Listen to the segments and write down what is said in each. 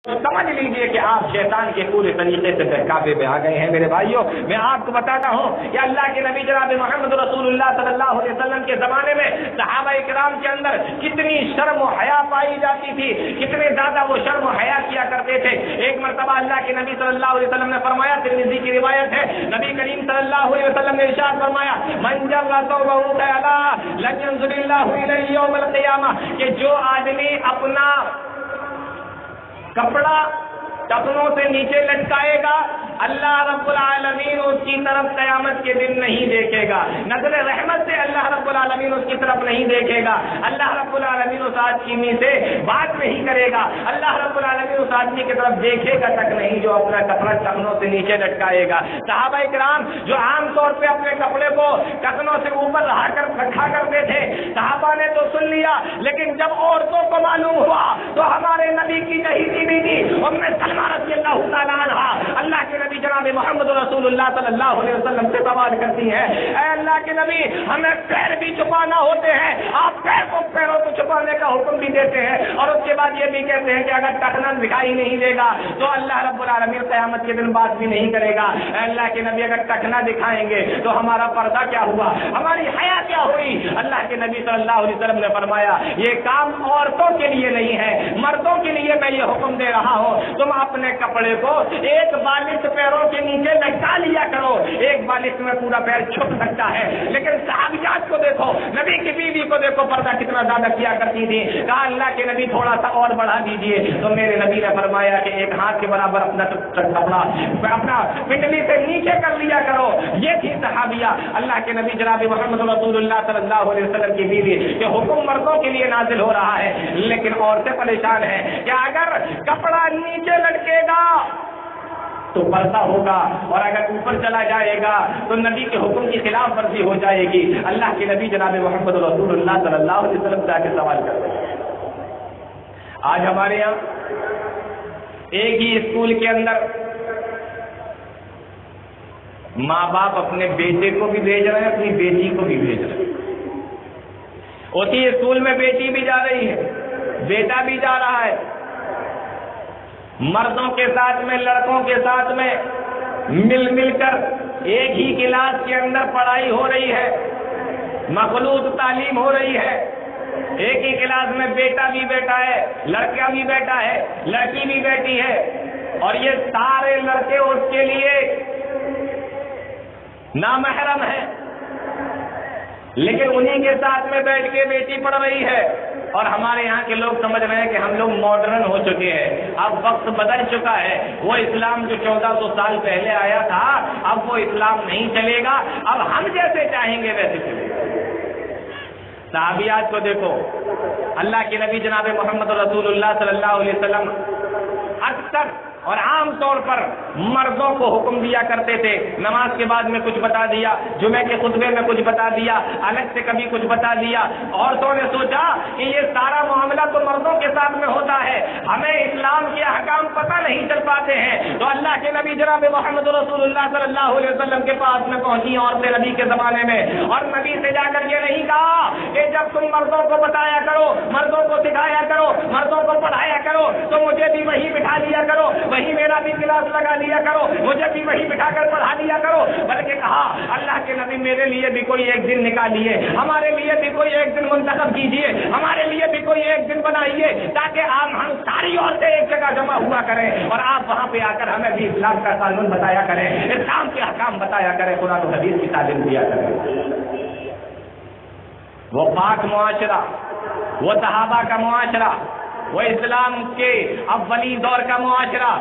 سمجھ لیجئے کہ آپ شیطان کے پورے طریقے سے بہکاوے میں آ گئے ہیں۔ میرے بھائیوں، میں آپ کو بتاتا ہوں کہ اللہ کے نبی جناب محمد رسول اللہ صلی اللہ علیہ وسلم کے زمانے میں صحابہ کرام کے اندر کتنی شرم و حیا پائی جاتی تھی، کتنے زیادہ وہ شرم و حیا کیا کرتے تھے۔ ایک مرتبہ اللہ کے نبی صلی اللہ علیہ وسلم نے فرمایا، ترمذی کی روایت ہے، نبی کریم صلی اللہ علیہ وسلم نے ارشاد فرمایا، من جر ثوبہ خیلا لن ينظر اللہ الیہ یوم القیامہ، کہ جو آدمی اپنا کپڑا ٹخنوں سے نیچے لٹکائے گا، اللہ رب العالمین اس کی طرف قیامت کے دن نہیں دیکھے گا، نظر رحمت سے اللہ رب العالمین اس کی طرف نہیں دیکھے گا، اللہ رب العالمین اس آدمی سے بات نہیں کرے گا، اللہ رب العالمین اس آدمی کی طرف دیکھے گا تک نہیں جو اپنا کپڑا ٹخنوں سے نیچے لٹکائے گا۔ صحابہ کرام جو عام طور پہ اپنے کپڑے کو ٹخنوں سے اوپر رکھا کرتے تھے، صحابہ نے تو سن لیا، لیکن جب عورتوں کو معلوم ہوا تو ہمارے نبی کی شہیدی بھی تھی ام سلمہ رضی اللہ تعالیٰ عنہا اللہ کے نبی جناب محمد رسول اللہ صلی اللہ علیہ وسلم سے سوال کرتی ہے، اے اللہ کے نبی، ہمیں پیر بھی چھپانا ہوتے ہیں، آپ پیروں کو چھپانے کا حکم بھی دیتے ہیں، اور اس کے بعد یہ بھی کہتے ہیں کہ اگر ٹخنا دکھائی نہیں دے گا تو اللہ رب العالمین قیامت کے دن بات بھی نہیں کرے گا۔ اے اللہ کے نبی، اگر ٹخنا دکھائیں گے تو ہمارا پردہ کیا ہوا، ہماری حیا کیا ہوئی؟ اللہ کے نبی صلی اللہ علیہ وسلم نے فرمایا، یہ کام عورتوں کے لیے نہیں ہے، مردوں کے لیے میں یہ حکم دے رہا ہوں، تم اپنے کپڑے کو ایک بالش پیروں کے نیچے لٹکا لیا کرو، ایک بالش میں پورا پیر چھپ سکتا ہے۔ لیکن صحابیات کو دیکھو، نبی کی بیوی کو دیکھو، پردہ کتنا زیادہ کیا کرتی تھی۔ کہا اللہ کے نبی تھوڑا سا اور بڑھا دیجئے، تو میرے نبی نے فرمایا کہ ایک ہاتھ کے برابر اپنا کپڑا اپنا پنڈلی سے نیچے کر لیا کرو۔ یہ تھی صحابیہ اللہ کے نبی جناب محمد رسول اللہ صلی اللہ علیہ وسلم کی بیوی، کہ حکم مردوں کے لیے نازل ہو رہا ہے، لیکن عورتیں پریشان ہیں کہ اگر کپڑا نیچے لٹکے گا تو پردہ ہوگا، اور اگر اوپر چلا جائے گا تو نبی کے حکم کی خلاف ورزی ہو جائے گی۔ اللہ کے نبی جناب محمد رسول اللہ صلی اللہ علیہ وسلم جا کے سوال کرتے ہیں۔ آج ہمارے یہاں ایک ہی اسکول کے اندر ماں باپ اپنے بیٹے کو بھی بھیج رہے ہیں، اپنی بیٹی کو بھی بھیج رہے ہیں۔ اسی اسکول میں بیٹی بھی جا رہی ہے، بیٹا بھی جا رہا ہے، مردوں کے ساتھ میں لڑکوں کے ساتھ میں مل کر ایک ہی کلاس کے اندر پڑھائی ہو رہی ہے، مخلوط تعلیم ہو رہی ہے۔ ایک ہی کلاس میں بیٹا بھی بیٹا ہے، لڑکا بھی بیٹا ہے، لڑکی بھی بیٹی ہے، اور یہ سارے لڑکے اس کے لیے نامحرم ہیں، لیکن انہی کے ساتھ میں بیٹھ کے بیٹی پڑھ رہی ہے۔ اور ہمارے یہاں کے لوگ سمجھ رہے ہیں کہ ہم لوگ ماڈرن ہو چکے ہیں، اب وقت بدل چکا ہے، وہ اسلام جو 1400 سال پہلے آیا تھا اب وہ اسلام نہیں چلے گا، اب ہم جیسے چاہیں گے ویسے چلے گا۔ صحابیات کو دیکھو، اللہ کے نبی جناب محمد رسول اللہ صلی اللہ علیہ وسلم اکثر اور عام طور پر مردوں کو حکم دیا کرتے تھے، نماز کے بعد میں کچھ بتا دیا، جمعے کے خطبے میں کچھ بتا دیا، الگ سے کبھی کچھ بتا دیا۔ عورتوں نے سوچا کہ یہ سارا معاملہ تو مردوں کے ساتھ میں ہوتا ہے، ہمیں اسلام کے احکام پتہ نہیں چل پاتے ہیں، تو اللہ کے نبی جناب محمد رسول اللہ صلی اللہ علیہ وسلم کے پاس میں پہنچی عورتیں نبی کے زمانے میں، اور نبی سے جا کر یہ نہیں کہا کہ جب تم مردوں کو بتایا کرو، مردوں کو سکھایا کرو، مردوں کو پڑھایا کرو تو مجھے بھی وہی بٹھا دیا کرو، وہی میرا بھی کلاس لگا لیا کرو، مجھے بھی وہی بٹھا کر پڑھا دیا کرو، بلکہ کہا اللہ کے نبی میرے لیے بھی کوئی ایک دن نکالیے، ہمارے لیے بھی کوئی ایک دن منتخب کیجیے، ہمارے لیے بھی کوئی ایک دن بنائیے، تاکہ ہم ساری عورتیں ایک جگہ جمع ہوا کریں اور آپ وہاں پہ آ کر ہمیں بھی اسلام کا قانون بتایا کریں، اسلام کے احکام بتایا کریں، قرآن و حدیث کی تعلیم دیا کریں۔ وہ پاک معاشرہ، وہ صحابہ کا معاشرہ، وہ اسلام کے اولی دور کا معاشرہ،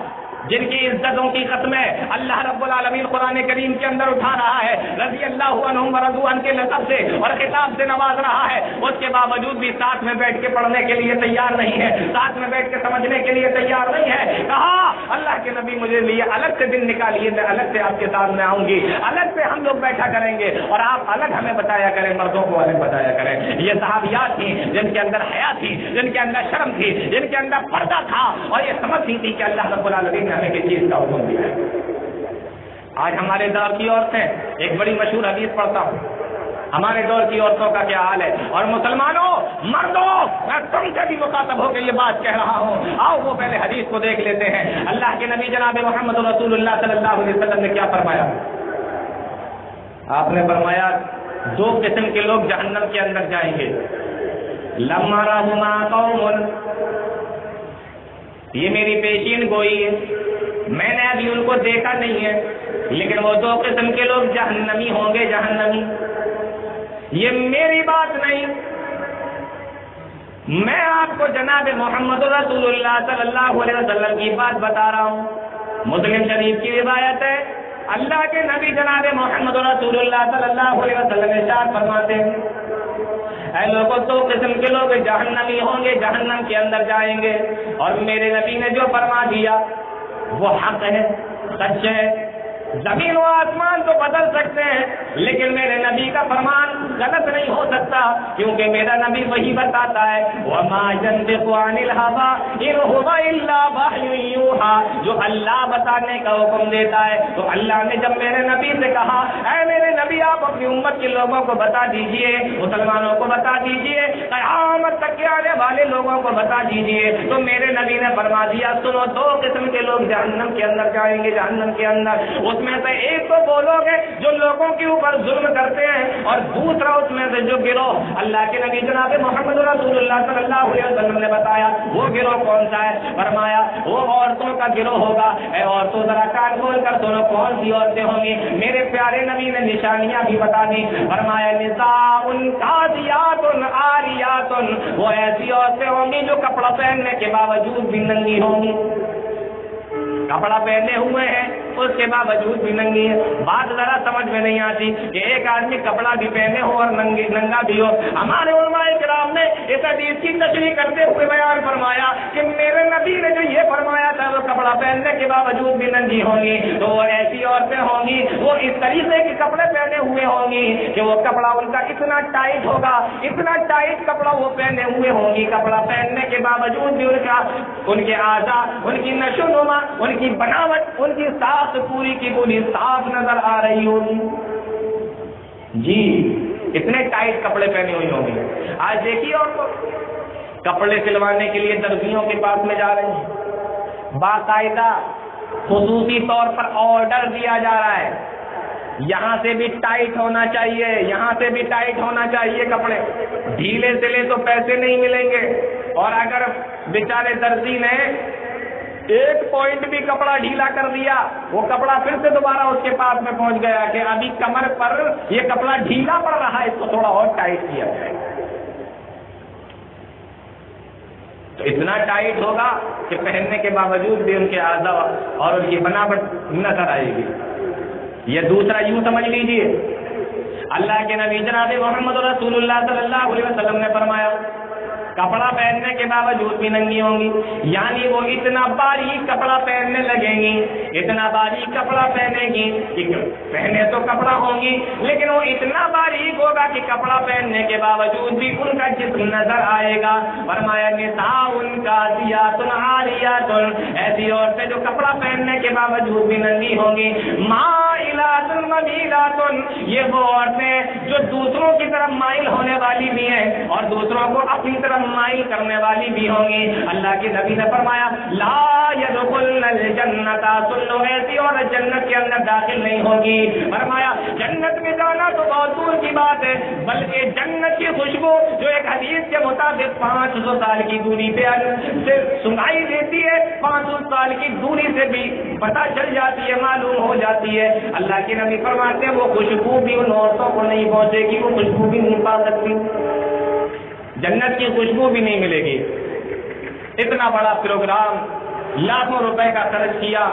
جن کی عزتوں کی قسمیں اللہ رب العالمین قرآن کریم کے اندر اٹھا رہا ہے، رضی اللہ عنہم ورضوا عنہ کے لقب سے اور خطاب سے نواز رہا ہے، اس کے باوجود بھی ساتھ میں بیٹھ کے پڑھنے کے لیے تیار نہیں ہے، ساتھ میں بیٹھ کے سمجھنے کے لیے تیار نہیں ہے۔ کہا اللہ کے نبی مجھے لیے الگ سے دن نکالیے، میں الگ سے آپ کے ساتھ میں آؤں گی، الگ سے ہم لوگ بیٹھا کریں گے اور آپ الگ ہمیں بتایا کریں، مردوں کو الگ بتایا کریں۔ یہ صحابیات تھیں جن کے اندر حیا تھی، جن کے اندر شرم تھی، جن کے اندر پردہ تھا، اور یہ سمجھتی تھی کہ اللہ رب العالمین ہمیں کس چیز کا حکم دیا ہے۔ آج ہمارے دور کی عورتیں، ایک بڑی مشہور حدیث پڑھتا ہوں، ہمارے دور کی عورتوں کا کیا حال ہے؟ اور مسلمانوں، مردوں، میں تم سے بھی مخاطب ہو کے یہ بات کہہ رہا ہوں، آؤ وہ پہلے حدیث کو دیکھ لیتے ہیں۔ اللہ کے نبی جناب محمد رسول اللہ صلی اللہ علیہ وسلم نے کیا فرمایا؟ آپ نے فرمایا 2 قسم کے لوگ جہنم کے اندر جائیں گے۔ لما رہما قوم، یہ میری پیشین گوئی ہے، میں نے ابھی ان کو دیکھا نہیں ہے، لیکن وہ 2 قسم کے لوگ جہنمی ہوں گے، جہنمی۔ یہ میری بات نہیں، میں آپ کو جناب محمد رسول اللہ صلی اللہ علیہ وسلم کی بات بتا رہا ہوں۔ مسلم شریف کی روایت ہے، اللہ کے نبی جناب محمد رسول اللہ صلی اللہ علیہ وسلم ارشاد فرماتے ہیں، اے لوگوں 2 قسم کے لوگ جہنمی ہوں گے، جہنم کے اندر جائیں گے، اور میرے نبی نے جو فرما دیا وہ حق ہے، سچ ہے۔ زمین و آسمان تو بدل سکتے ہیں، لیکن میرے نبی کا فرمان غلط نہیں ہو سکتا، کیونکہ میرا نبی وہی بتاتا ہے، وَمَا يَنطِقُ عَنِ الْهَوَىٰ إِنْ هُوَ إِلَّا وَحْيٌ يُوحَىٰ، جو اللہ بتانے کا حکم دیتا ہے۔ تو اللہ نے جب میرے نبی سے کہا، اے میرے نبی آپ اپنی امت کے لوگوں کو بتا دیجئے، مسلمانوں کو بتا دیجئے، قیامت تک کے آنے والے لوگوں کو بتا دیجئے، تو میرے نبی نے فرما دیا، سنو 2 قسم کے لوگ جہنم کے اندر جائیں گے، جہنم کے اندر۔ اس میں سے ایک تو وہ لوگ ہیں جو لوگوں کے اوپر ظلم کرتے ہیں، اور دوسرا اس میں سے جو گروہ اللہ کے نبی جناب محمد رسول اللہ صلی اللہ علیہ وسلم نے بتایا وہ گروہ کون سا ہے؟ فرمایا وہ عورتوں کا گروہ ہوگا۔ اے عورتوں ذرا کان کھول کر سنو، کون سی عورتیں ہوں گی؟ میرے پیارے نبی نے نشانیاں بھی بتا دی، فرمایا نساء قاضیات عاریات، وہ ایسی عورتیں ہوں گی جو کپڑا پہننے کے باوجود بھی ننگی ہوں گی، کپڑا پہنے ہوئے ہیں اس کے باوجود بھی ننگی ہے۔ بات ذرا سمجھ میں نہیں آتی کہ ایک آدمی کپڑا بھی پہنے ہو اور ننگا بھی ہو۔ ہمارے علماء کرام نے اس حدیث کی تشریح کرتے ہوئے بیان فرمایا کہ میرے نبی نے جو یہ فرمایا تھا وہ کپڑا پہننے کے باوجود بھی ننگی ہوں گی، تو وہ ایسی عورتیں ہوں گی وہ اس طریقے کے کپڑے پہنے ہوئے ہوں گی کہ وہ کپڑا ان کا اتنا ٹائٹ ہوگا، اتنا ٹائٹ کپڑا وہ پہنے ہوئے ہوں گی، کپڑا پہننے کے باوجود بھی ان کے اعضاء، ان کی نشو و نما، ان کی بناوٹ، ان کی ساخت پوری کی پوری صاف نظر آ رہی ہوگی۔ جی اتنے ٹائٹ کپڑے پہنے ہوئی ہوں گی۔ آج دیکھیے اور تو کپڑے سلوانے کے لیے درزیوں کے پاس میں جا رہے ہیں، باقاعدہ خصوصی طور پر آرڈر دیا جا رہا ہے، یہاں سے بھی ٹائٹ ہونا چاہیے، یہاں سے بھی ٹائٹ ہونا چاہیے کپڑے، ڈھیلے سلے تو پیسے نہیں ملیں گے۔ اور اگر بیچارے درزی نے 1 پوائنٹ بھی کپڑا ڈھیلا کر دیا، وہ کپڑا پھر سے دوبارہ اس کے پاس میں پہنچ گیا کہ ابھی کمر پر یہ کپڑا ڈھیلا پڑ رہا ہے، اس کو تھوڑا اور ٹائٹ کیا جائے۔ تو اتنا ٹائٹ ہوگا کہ پہننے کے باوجود بھی ان کے اعضاء اور ان کی بناوٹ نظر آئے گی۔ یہ دوسرا یوں سمجھ لیجیے، اللہ کے نبی جناب محمد رسول اللہ صلی اللہ علیہ وسلم نے فرمایا کپڑا پہننے کے باوجود بھی ننگی ہوں گی، یعنی وہ اتنا باریک کپڑا پہننے لگیں گی، اتنا باریک کپڑا پہنے گی کہ پہنے تو کپڑا ہوں گی لیکن وہ اتنا باریک ہوگا کہ کپڑا پہننے کے باوجود بھی ان کا جسم نظر آئے گا۔ فرمایا نساء قاضیات عاریات، ایسی عورتیں جو کپڑا پہننے کے باوجود بھی ننگی ہوں گی۔ مائلات ممیلات، یہ وہ عورتیں جو دوسروں کی طرف مائل ہونے والی بھی ہیں اور دوسروں کو اپنی طرف مائل کرنے والی بھی ہوں گی۔ اللہ کے نبی نے فرمایا لا يدخلن الجنت، سن لو ایسی عورت جنت کے اندر داخل نہیں ہوگی۔ فرمایا جنت میں جانا تو بہت دور کی بات ہے، بلکہ جنت کی خوشبو جو ایک حدیث کے مطابق 500 سال کی دوری پہ سے سنائی دیتی ہے، 500 سال کی دوری سے بھی پتہ چل جاتی ہے، معلوم ہو جاتی ہے۔ اللہ کے نبی فرماتے ہیں وہ خوشبو بھی ان عورتوں کو نہیں پہنچے گی، وہ خوشبو بھی نہیں پا سکتی، جنت کی خوشبو بھی نہیں ملے گی۔ اتنا بڑا پروگرام، لاکھوں روپے کا خرچ کیا،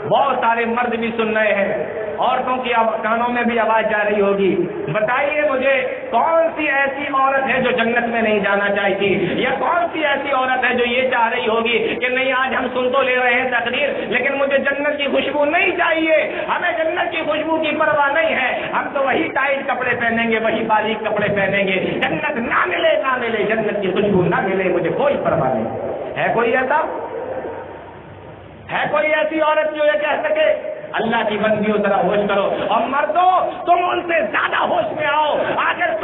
بہت سارے مرد بھی سن رہے ہیں، عورتوں کی کانوں میں بھی آواز جا رہی ہوگی، بتائیے مجھے کون سی ایسی عورت ہے جو جنت میں نہیں جانا چاہتی، یا کون سی ایسی عورت ہے جو یہ چاہ رہی ہوگی کہ نہیں آج ہم سن تو لے رہے ہیں تقریر لیکن مجھے جنت کی خوشبو نہیں چاہیے، ہمیں جنت کی خوشبو کی پرواہ نہیں ہے، ہم تو وہی ٹائٹ کپڑے پہنیں گے، وہی باریک کپڑے پہنیں گے، جنت نہ ملے نہ ملے، جنت کی خوشبو نہ ملے، مجھے کوئی پرواہ نہیں۔ ہے کوئی ایسا؟ ہے کوئی ایسی عورت جو یہ کہہ سکے اللہ کی بندیوں ذرا ہوش کرو، اور مردوں تم ان سے زیادہ ہوش میں آؤ۔ آخر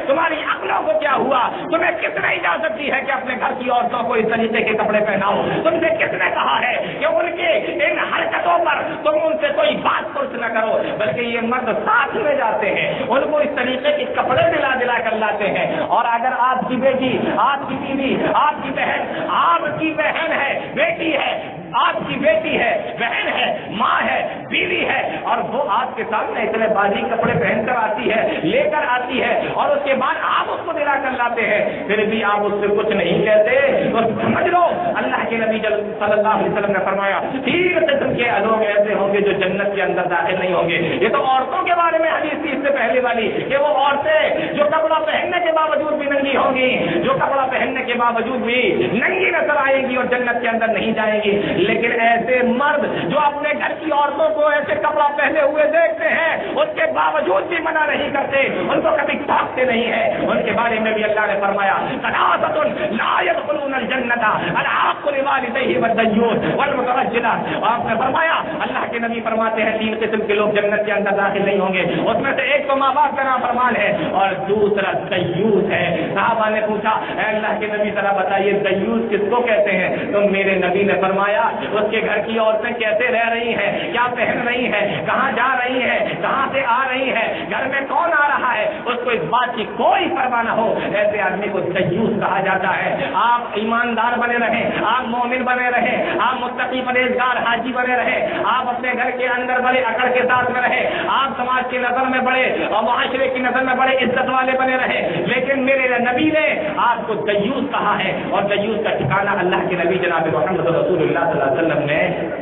تمہاری عقلوں کو کیا ہوا؟ تمہیں کس نے اجازت دی ہے کہ اپنے گھر کی عورتوں کو اس طریقے کے کپڑے پہناؤ؟ تم سے کس نے کہا ہے کہ ان کے ان حرکتوں پر تم ان سے کوئی بات پرس نہ کرو؟ بلکہ یہ مرد ساتھ میں جاتے ہیں، ان کو اس طریقے کے کپڑے دلا دلا کر لاتے ہیں۔ اور اگر آپ کی بیٹی، آپ کی بیوی، آپ کی بہن ہے، بیٹی ہے، آپ کی بیٹی ہے، بہن ہے، ماں ہے، بیوی ہے، اور وہ آپ کے سامنے اتنے بازی کپڑے پہن کر آتی ہے، لے کر آتی ہے، اور اس کے بعد آپ اس کو دلا کر لاتے ہیں، پھر بھی آپ اس سے کچھ نہیں کہتے، تو سمجھ لو اللہ کے نبی صلی اللہ علیہ وسلم نے فرمایا 3 قسم کے لوگ ایسے ہوں گے جو جنت کے اندر داخل نہیں ہوں گے۔ یہ تو عورتوں کے بارے میں حدیث تھی اس سے پہلے والی، کہ وہ عورتیں جو کپڑا پہننے کے باوجود بھی ننگی ہوں گی، جو کپڑا پہننے کے باوجود بھی ننگی نظر آئیں گی اور جنت کے اندر نہیں جائیں گی۔ لیکن ایسے مرد جو اپنے گھر کی عورتوں کو ایسے کپڑا پہنے ہوئے دیکھتے ہیں، اس کے باوجود بھی منع نہیں کرتے، ان کو کبھی ٹاکتے نہیں ہیں، ان کے بارے میں بھی اللہ نے فرمایا ثلاثۃ لا يدخلون الجنۃ العاق لوالديه والديوث والمترجل۔ آپ نے فرمایا، اللہ کے نبی فرماتے ہیں 3 قسم کے لوگ جنت کے اندر داخل نہیں ہوں گے، اس میں سے ایک تو ماں باپ کا نافرمان ہے اور دوسرا دیوث ہے۔ صحابہ نے پوچھا اے اللہ کے نبی ذرا بتائیے دیوث کس کو کہتے ہیں؟ تو میرے نبی نے فرمایا اس کے گھر کی عورتیں کیسے رہ رہی ہیں، کیا پہن رہی ہیں، کہاں جا رہی ہیں، کہاں سے آ رہی ہیں، گھر میں کون آ رہا ہے، اس کو اس بات کی کوئی پرواہ نہ ہو، ایسے آدمی کو دیوث کہا جاتا ہے۔ آپ ایماندار بنے رہیں، آپ مومن بنے رہیں، آپ متقی پرہیزگار حاجی بنے رہیں، آپ اپنے گھر کے اندر بڑے اکڑ کے ساتھ میں رہیں، آپ سماج کی نظر میں بڑے اور معاشرے کی نظر میں بڑے عزت والے بنے رہیں، لیکن میرے نبی نے آپ کو دیوث کہا ہے، اور دیوث کا ٹھکانہ اللہ کے نبی جناب محمد رسول اللہ صلی اللہ علیہ وسلم نے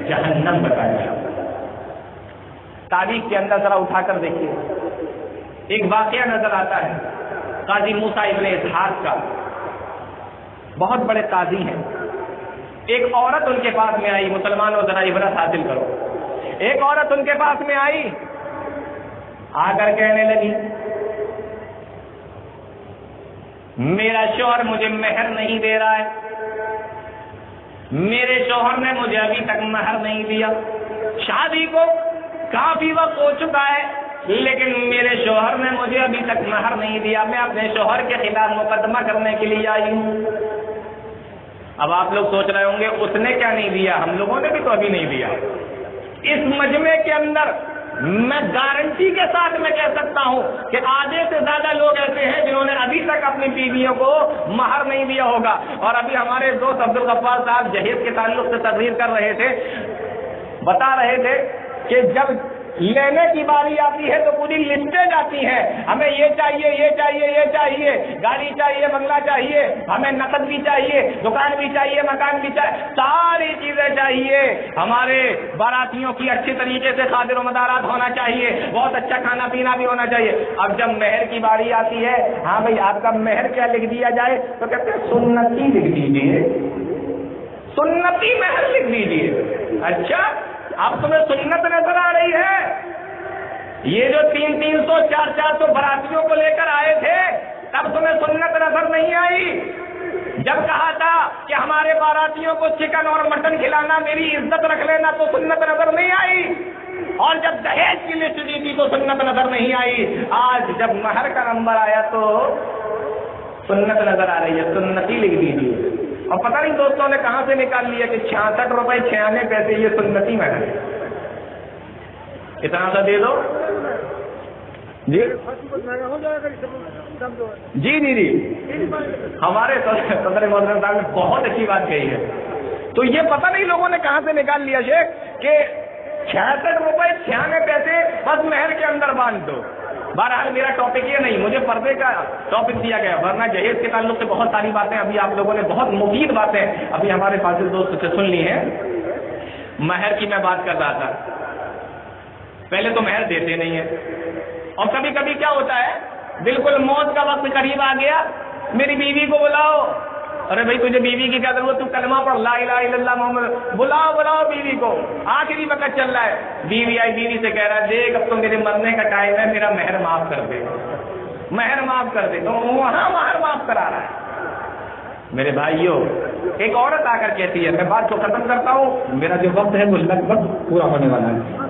جہنم بتایا۔ تاریخ کے اندر ذرا اٹھا کر دیکھیے، ایک واقعہ نظر آتا ہے قاضی موسیٰ ابن اسحاق کا، بہت بڑے قاضی ہیں۔ ایک عورت ان کے پاس میں آئی، مسلمانوں ذرا عبرت حاصل کرو، ایک عورت ان کے پاس میں آئی، آ کر کہنے لگی میرا شوہر مجھے مہر نہیں دے رہا ہے، میرے شوہر نے مجھے ابھی تک مہر نہیں دیا، شادی کو کافی وقت ہو چکا ہے لیکن میرے شوہر نے مجھے ابھی تک مہر نہیں دیا، میں اپنے شوہر کے خلاف مقدمہ کرنے کے لیے آئی ہوں۔ اب آپ لوگ سوچ رہے ہوں گے اس نے کیا نہیں دیا، ہم لوگوں نے بھی تو ابھی نہیں دیا۔ اس مجمع کے اندر میں گارنٹی کے ساتھ میں کہہ سکتا ہوں کہ آدھے سے زیادہ لوگ ایسے ہیں جنہوں نے ابھی تک اپنی بیویوں کو مہر نہیں دیا ہوگا۔ اور ابھی ہمارے دوست عبدالغفار صاحب جہیز کے تعلق سے تقریر کر رہے تھے، بتا رہے تھے کہ جب لینے کی باری آتی ہے تو پوری لسٹیں جاتی ہیں، ہمیں یہ چاہیے، یہ چاہیے، یہ چاہیے، گاڑی چاہیے، بنگلہ چاہیے، ہمیں نقد بھی چاہیے، دکان بھی چاہیے، مکان بھی چاہیے، ساری چیزیں چاہیے، ہمارے باراتیوں کی اچھی طریقے سے خاطر و مدارات ہونا چاہیے، بہت اچھا کھانا پینا بھی ہونا چاہیے۔ اب جب مہر کی باری آتی ہے، ہاں بھائی آپ کا مہر کیا لکھ دیا جائے، تو کہتے ہیں سنتی لکھ دیجیے، سنتی مہر لکھ دیجیے۔ اچھا اب تمہیں سنت نظر آ رہی ہے؟ یہ جو 300 400 براتیوں کو لے کر آئے تھے تب تمہیں سنت نظر نہیں آئی؟ جب کہا تھا کہ ہمارے باراتیوں کو چکن اور مٹن کھلانا، میری عزت رکھ لینا، تو سنت نظر نہیں آئی؟ اور جب دہیج کی لسٹ دی تھی تو سنت نظر نہیں آئی؟ آج جب مہر کا نمبر آیا تو سنت نظر آ رہی ہے، سنتی لکھ دیجیے۔ اور پتہ نہیں دوستوں نے کہاں سے نکال لیا کہ 66 روپے 96 پیسے یہ سنتی مہر ہے، اتنا سا دے دو جی جی جی جی ہمارے صدر محترم صاحب نے بہت اچھی بات کہی ہے۔ تو یہ پتہ نہیں لوگوں نے کہاں سے نکال لیا شیخ کہ 66 روپے 96 پیسے بس مہر کے اندر باندھ دو۔ بہرحال میرا ٹاپک یہ نہیں، مجھے پردے کا ٹاپک دیا گیا، ورنہ جہیز کے تعلق سے بہت ساری باتیں ابھی آپ لوگوں نے بہت مفید باتیں ابھی ہمارے فاضل دوست سے سن لی ہیں۔ مہر کی میں بات کر رہا تھا، پہلے تو مہر دیتے نہیں ہیں، اور کبھی کبھی کیا ہوتا ہے بالکل موت کا وقت قریب آ گیا، میری بیوی کو بلاؤ، ارے بھائی تجھے بیوی کی کیا ضرورت، تو کلمہ پڑھ لا الہ الا اللہ محمد، بلاؤ بیوی کو، آخری وقت چل رہا ہے، بیوی آئی، بیوی سے کہہ رہا ہے دیکھ اب تو میرے مرنے کا ٹائم ہے، میرا مہر معاف کر دے، مہر معاف کر دے، تو وہاں مہر معاف کرا رہا ہے۔ میرے بھائیوں ایک عورت آ کر کہتی ہے، میں بات کو ختم کرتا ہوں، میرا جو وقت ہے وہ لگ بھگ پورا ہونے والا ہے،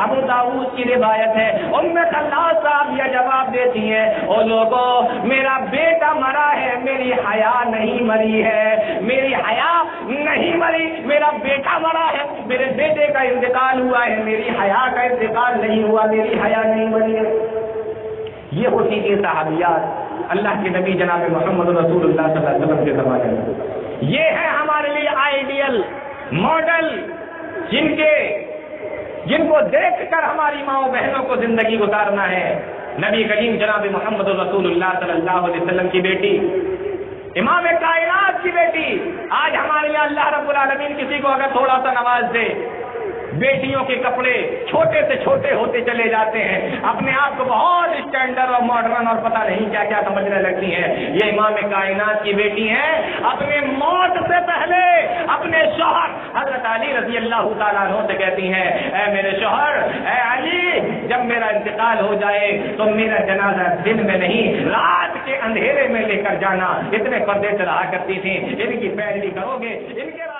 ابو داؤد کی روایت ہے، خلاص صاحب یہ جواب دیتی ہیں، او لوگوں میرا بیٹا مرا ہے، میری حیا نہیں مری ہے، میری حیا نہیں مری، میرا بیٹا مرا ہے، میرے بیٹے کا انتقال ہوا ہے، میری حیا کا انتقال نہیں ہوا، میری حیا نہیں مری ہے۔ یہ ہوتی تھی صحابیات اللہ کے نبی جناب محمد رسول اللہ صلی اللہ علیہ وسلم کے زمانے میں۔ یہ ہے ہمارے لیے آئیڈیل ماڈل، جن کو دیکھ کر ہماری ماؤں بہنوں کو زندگی گزارنا ہے۔ نبی کریم جناب محمد رسول اللہ صلی اللہ علیہ وسلم کی بیٹی، امام کائنات کی بیٹی، آج ہمارے یہاں اللہ رب العالمین کسی کو اگر تھوڑا سا نواز دے، بیٹیوں کے کپڑے چھوٹے سے چھوٹے ہوتے چلے جاتے ہیں، اپنے آپ کو بہت اسٹینڈرڈ اور ماڈرن اور پتہ نہیں کیا کیا سمجھنے لگتی ہیں۔ یہ امام کائنات کی بیٹی ہیں، اپنے موت سے پہلے اپنے شوہر حضرت علی رضی اللہ تعالیٰ عنہ سے کہتی ہیں، اے میرے شوہر، اے علی، جب میرا انتقال ہو جائے تو میرا جنازہ دن میں نہیں رات کے اندھیرے میں لے کر جانا۔ اتنے پردے سے رہا کرتی تھیں، ان کی پیروی کرو گے، ان کے